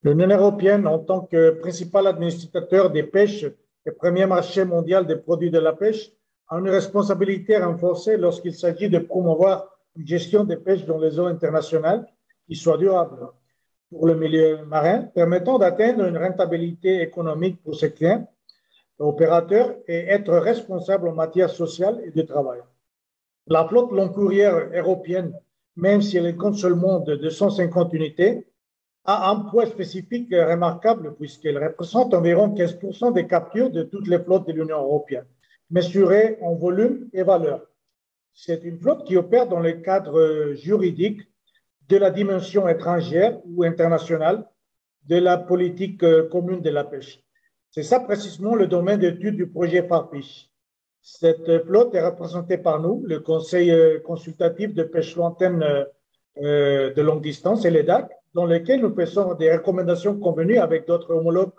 L'Union européenne, en tant que principal administrateur des pêches et premier marché mondial des produits de la pêche, a une responsabilité renforcée lorsqu'il s'agit de promouvoir une gestion des pêches dans les eaux internationales qui soit durable pour le milieu marin, permettant d'atteindre une rentabilité économique pour ses clients, opérateurs et être responsable en matière sociale et de travail. La flotte longue courrière européenne, même si elle compte seulement de 250 unités, a un poids spécifique remarquable puisqu'elle représente environ 15% des captures de toutes les flottes de l'Union européenne, mesurées en volume et valeur. C'est une flotte qui opère dans le cadre juridique de la dimension étrangère ou internationale de la politique commune de la pêche. C'est ça précisément le domaine d'étude du projet FARPICH. Cette flotte est représentée par nous, le Conseil consultatif de pêche lointaine de longue distance et l'EDAC, dans lequel nous faisons des recommandations convenues avec d'autres homologues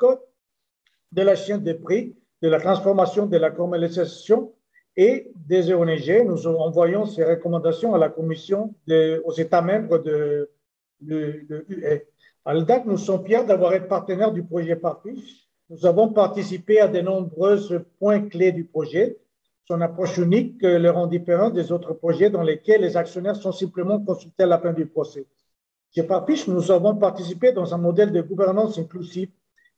de la chaîne des prix, de la transformation, de la commercialisation et des ONG. Nous envoyons ces recommandations à la Commission, aux États membres de l'UE. À l'EDAC, nous sommes fiers d'avoir été partenaires du projet FARPICH. Nous avons participé à de nombreux points clés du projet. Son approche unique le rend différent des autres projets dans lesquels les actionnaires sont simplement consultés à la fin du procès. Chez FARPICH, nous avons participé dans un modèle de gouvernance inclusive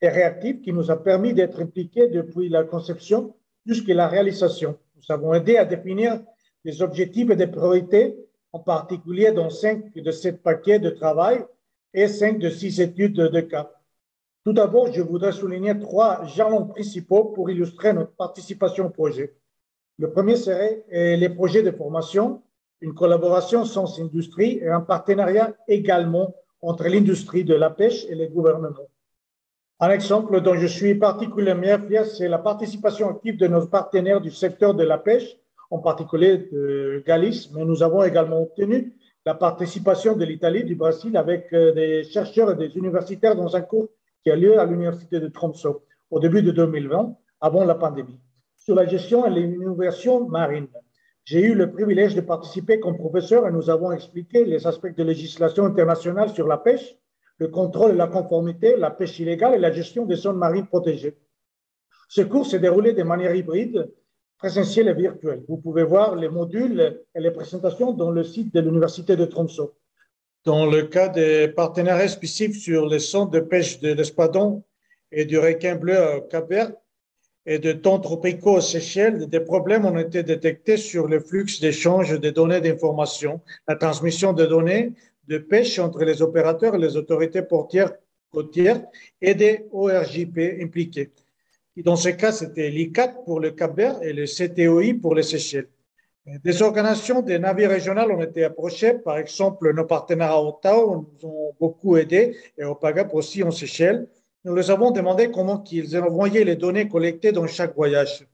et réactive qui nous a permis d'être impliqués depuis la conception jusqu'à la réalisation. Nous avons aidé à définir des objectifs et des priorités, en particulier dans 5 de 7 paquets de travail et 5 de 6 études de cas. Tout d'abord, je voudrais souligner 3 jalons principaux pour illustrer notre participation au projet. Le premier serait les projets de formation, une collaboration sans industrie et un partenariat également entre l'industrie de la pêche et les gouvernements. Un exemple dont je suis particulièrement fier, c'est la participation active de nos partenaires du secteur de la pêche, en particulier de Galice, mais nous avons également obtenu la participation de l'Italie, du Brésil, avec des chercheurs et des universitaires dans un cours qui a lieu à l'Université de Tromsø au début de 2020, avant la pandémie. Sur la gestion et l'innovation marine, j'ai eu le privilège de participer comme professeur et nous avons expliqué les aspects de législation internationale sur la pêche, le contrôle de la conformité, la pêche illégale et la gestion des zones marines protégées. Ce cours s'est déroulé de manière hybride, présentielle et virtuelle. Vous pouvez voir les modules et les présentations dans le site de l'Université de Tromsø. Dans le cas des partenariats spécifiques sur les centres de pêche de l'espadon et du requin bleu au Cap-Vert et de thon tropicaux aux Seychelles, des problèmes ont été détectés sur le flux d'échange des données d'information, la transmission de données de pêche entre les opérateurs et les autorités portières côtières et des ORJP impliqués. Et dans ce cas, c'était l'ICAT pour le Cap-Vert et le CTOI pour les Seychelles. Des organisations des navires régionales ont été approchées, par exemple nos partenaires à Ottawa nous ont beaucoup aidés et au PAGAP aussi en Seychelles. Nous leur avons demandé comment ils envoyaient les données collectées dans chaque voyage.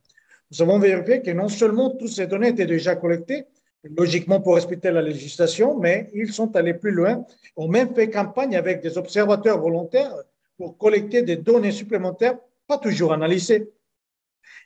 Nous avons vérifié que non seulement toutes ces données étaient déjà collectées, logiquement pour respecter la législation, mais ils sont allés plus loin, ont même fait campagne avec des observateurs volontaires pour collecter des données supplémentaires, pas toujours analysées.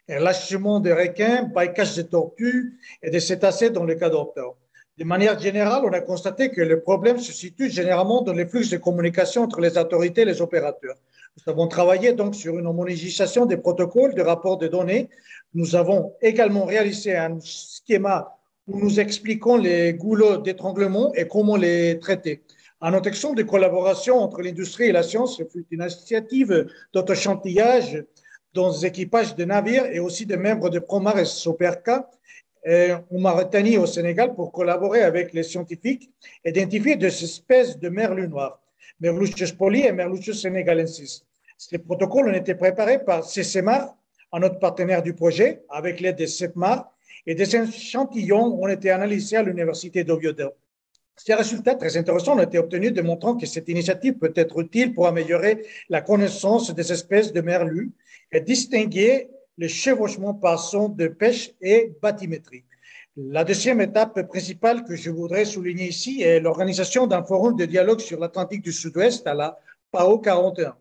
Lâchement de requins, bycatch de tortues et de cétacés dans le cas d'Ottawa. De manière générale, on a constaté que le problème se situe généralement dans les flux de communication entre les autorités et les opérateurs. Nous avons travaillé donc sur une homologation des protocoles de rapport de données. Nous avons également réalisé un schéma où nous expliquons les goulots d'étranglement et comment les traiter. En notre action de collaboration entre l'industrie et la science, ce fut une initiative d'autochantillage dans les équipages de navires et aussi des membres de Promar et Soperca en Mauritanie et au Sénégal pour collaborer avec les scientifiques et identifier des espèces de merlus noirs, Merluccius poli et Merluccius senegalensis. Ces protocoles ont été préparés par CCMAR, un autre partenaire du projet, avec l'aide de CEPMAR, et des échantillons ont été analysés à l'Université d'Oviedo. Ces résultats très intéressants ont été obtenus, démontrant que cette initiative peut être utile pour améliorer la connaissance des espèces de merlus et distinguer le chevauchement par sonde de pêche et bathymétrie. La deuxième étape principale que je voudrais souligner ici est l'organisation d'un forum de dialogue sur l'Atlantique du Sud-Ouest à la PAO 41.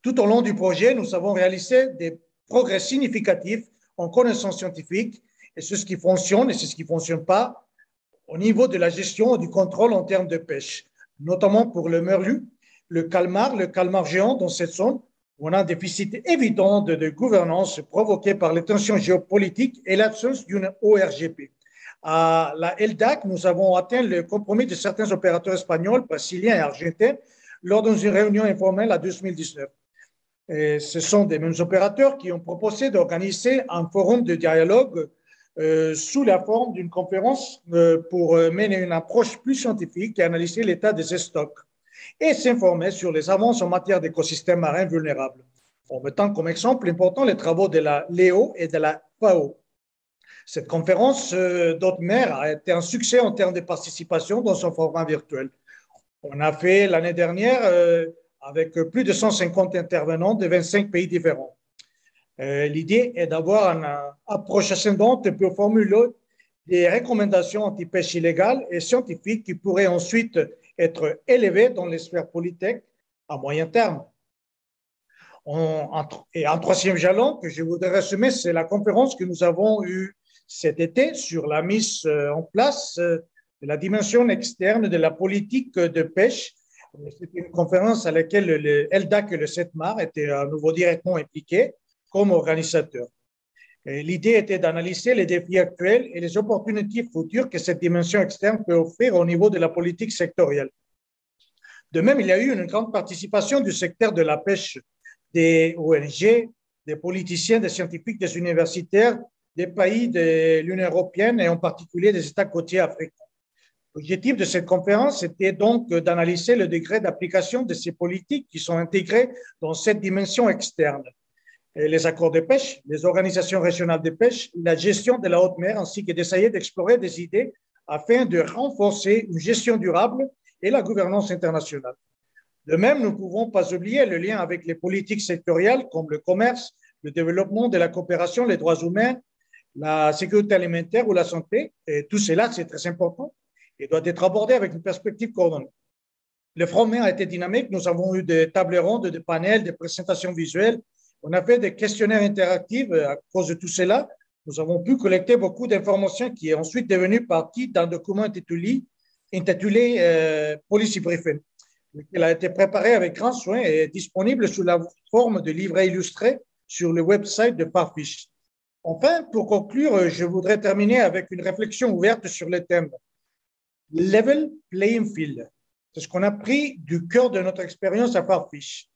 Tout au long du projet, nous avons réalisé des progrès significatifs en connaissances scientifiques et c'est ce qui fonctionne et c'est ce qui ne fonctionne pas au niveau de la gestion et du contrôle en termes de pêche, notamment pour le merlu. le calmar géant dans cette zone, où on a un déficit évident de gouvernance provoqué par les tensions géopolitiques et l'absence d'une ORGP. À la LDAC, nous avons atteint le compromis de certains opérateurs espagnols, brésiliens et argentins lors d'une réunion informelle en 2019. Et ce sont des mêmes opérateurs qui ont proposé d'organiser un forum de dialogue sous la forme d'une conférence pour mener une approche plus scientifique et analyser l'état des stocks et s'informer sur les avances en matière d'écosystèmes marins vulnérables. En mettant comme exemple important les travaux de la LEO et de la FAO. Cette conférence d'haute mer a été un succès en termes de participation dans son format virtuel. On a fait l'année dernière avec plus de 150 intervenants de 25 pays différents. L'idée est d'avoir une approche ascendante pour formuler des recommandations anti-pêche illégale et scientifiques qui pourraient ensuite être élevées dans les sphères politiques à moyen terme. Et un troisième jalon que je voudrais résumer, c'est la conférence que nous avons eue cet été sur la mise en place de la dimension externe de la politique de pêche. C'était une conférence à laquelle le LDAC et le CETMAR étaient à nouveau directement impliqués comme organisateurs. L'idée était d'analyser les défis actuels et les opportunités futures que cette dimension externe peut offrir au niveau de la politique sectorielle. De même, il y a eu une grande participation du secteur de la pêche, des ONG, des politiciens, des scientifiques, des universitaires, des pays de l'Union européenne et en particulier des États côtiers africains. L'objectif de cette conférence était donc d'analyser le degré d'application de ces politiques qui sont intégrées dans cette dimension externe. Et les accords de pêche, les organisations régionales de pêche, la gestion de la haute mer, ainsi que d'essayer d'explorer des idées afin de renforcer une gestion durable et la gouvernance internationale. De même, nous ne pouvons pas oublier le lien avec les politiques sectorielles comme le commerce, le développement de la coopération, les droits humains, la sécurité alimentaire ou la santé. Et tout cela, c'est très important et doit être abordé avec une perspective coordonnée. Le forum a été dynamique. Nous avons eu des tables rondes, des panels, des présentations visuelles. On a fait des questionnaires interactifs. À cause de tout cela, nous avons pu collecter beaucoup d'informations qui est ensuite devenu partie d'un document intitulé Policy Briefing. Il a été préparé avec grand soin et est disponible sous la forme de livret illustré sur le website de Farfish. Enfin, pour conclure, je voudrais terminer avec une réflexion ouverte sur le thème Level Playing Field. C'est ce qu'on a pris du cœur de notre expérience à Farfish.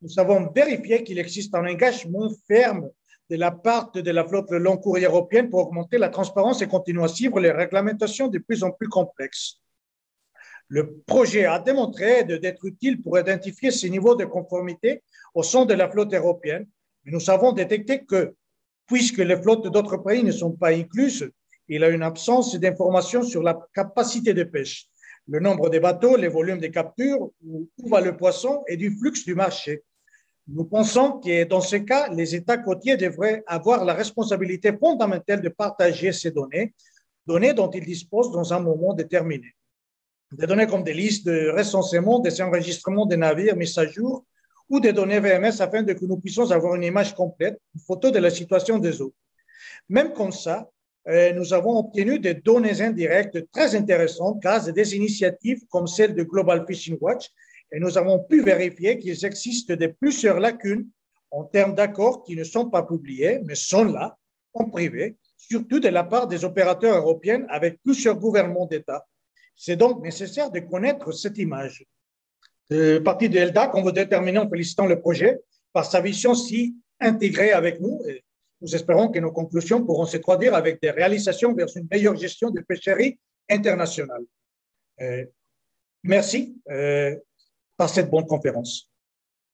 Nous avons vérifié qu'il existe un engagement ferme de la part de la flotte long courrier européenne pour augmenter la transparence et continuer à suivre les réglementations de plus en plus complexes. Le projet a démontré d'être utile pour identifier ces niveaux de conformité au sein de la flotte européenne, mais nous avons détecté que, puisque les flottes d'autres pays ne sont pas incluses, il y a une absence d'informations sur la capacité de pêche, le nombre de bateaux, les volumes de capture, où va le poisson et du flux du marché. Nous pensons que dans ce cas, les États côtiers devraient avoir la responsabilité fondamentale de partager ces données dont ils disposent dans un moment déterminé. Des données comme des listes de recensement, des enregistrements des navires mis à jour ou des données VMS afin que nous puissions avoir une image complète, une photo de la situation des eaux. Même comme ça, nous avons obtenu des données indirectes très intéressantes grâce à des initiatives comme celle de Global Fishing Watch et nous avons pu vérifier qu'il existe plusieurs lacunes en termes d'accords qui ne sont pas publiés, mais sont là, en privé, surtout de la part des opérateurs européens avec plusieurs gouvernements d'État. C'est donc nécessaire de connaître cette image. Partie de LDAC, on veut terminer en félicitant le projet par sa vision si intégrée avec nous. Et nous espérons que nos conclusions pourront se traduire avec des réalisations vers une meilleure gestion de pêcherie internationale. Merci par cette bonne conférence.